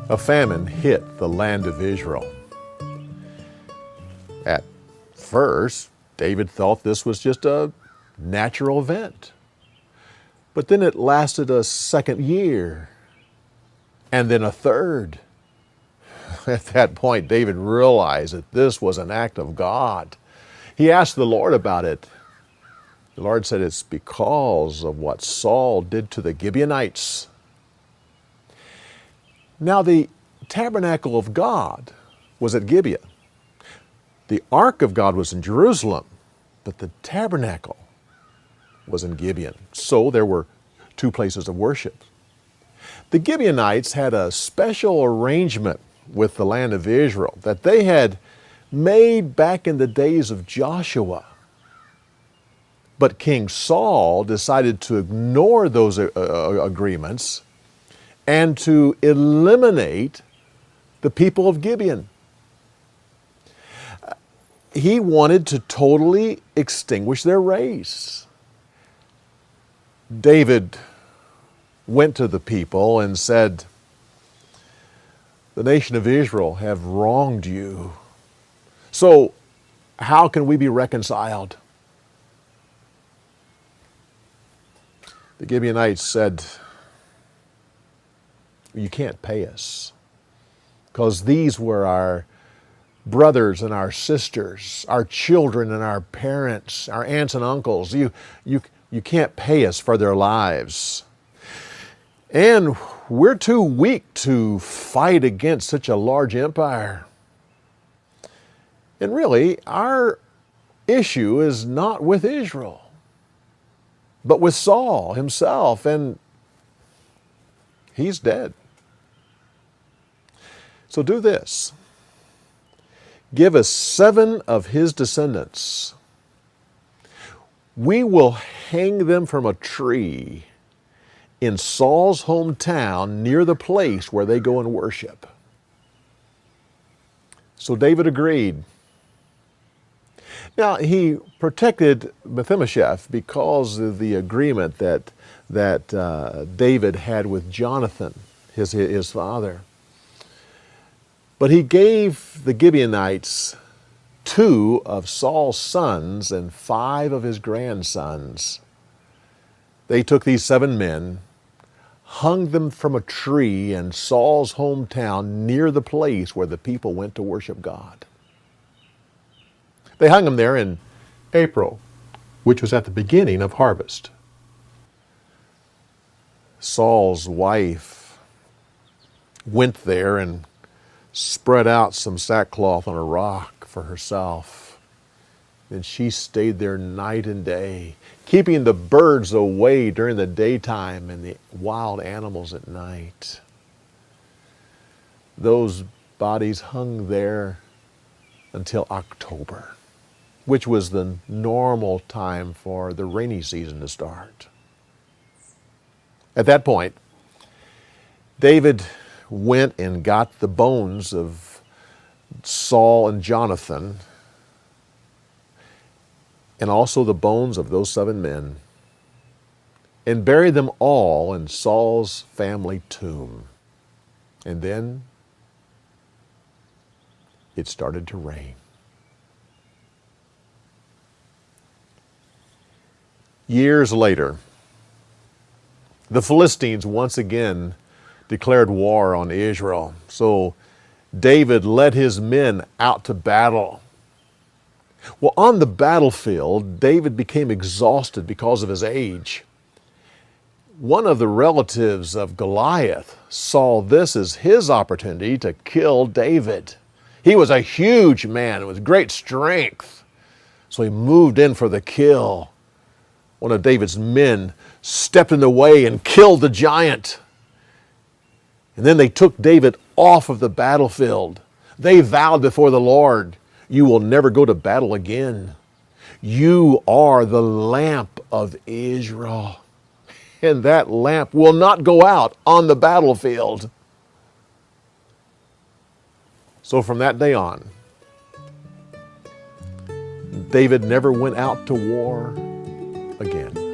A famine hit the land of Israel. At first, David thought this was just a natural event. But then it lasted a second year, and then a third. At that point, David realized that this was an act of God. He asked the Lord about it. The Lord said, it's because of what Saul did to the Gibeonites. Now, the tabernacle of God was at Gibeah. The ark of God was in Jerusalem, but the tabernacle was in Gibeon. So there were two places of worship. The Gibeonites had a special arrangement with the land of Israel that they had made back in the days of Joshua. But King Saul decided to ignore those agreements and to eliminate the people of Gibeon. He wanted to totally extinguish their race. David went to the people and said, the nation of Israel have wronged you. So how can we be reconciled? The Gibeonites said, you can't pay us, because these were our brothers and our sisters, our children and our parents, our aunts and uncles. You can't pay us for their lives. And we're too weak to fight against such a large empire. And really, our issue is not with Israel, but with Saul himself, and he's dead. So do this. Give us 7 of his descendants. We will hang them from a tree in Saul's hometown near the place where they go and worship. So David agreed. Now, he protected Mephibosheth because of the agreement that David had with Jonathan, his father. But he gave the Gibeonites 2 of Saul's sons and 5 of his grandsons. They took these 7 men, hung them from a tree in Saul's hometown near the place where the people went to worship God. They hung them there in April, which was at the beginning of harvest. Saul's wife went there and spread out some sackcloth on a rock for herself. And she stayed there night and day, keeping the birds away during the daytime and the wild animals at night. Those bodies hung there until October, which was the normal time for the rainy season to start. At that point, David went and got the bones of Saul and Jonathan, and also the bones of those 7 men, and buried them all in Saul's family tomb. And then it started to rain. Years later, the Philistines once again declared war on Israel. So David led his men out to battle. Well, on the battlefield, David became exhausted because of his age. One of the relatives of Goliath saw this as his opportunity to kill David. He was a huge man with great strength, so he moved in for the kill. One of David's men stepped in the way and killed the giant. And then they took David off of the battlefield. They vowed before the Lord, you will never go to battle again. You are the lamp of Israel, and that lamp will not go out on the battlefield. So from that day on, David never went out to war again.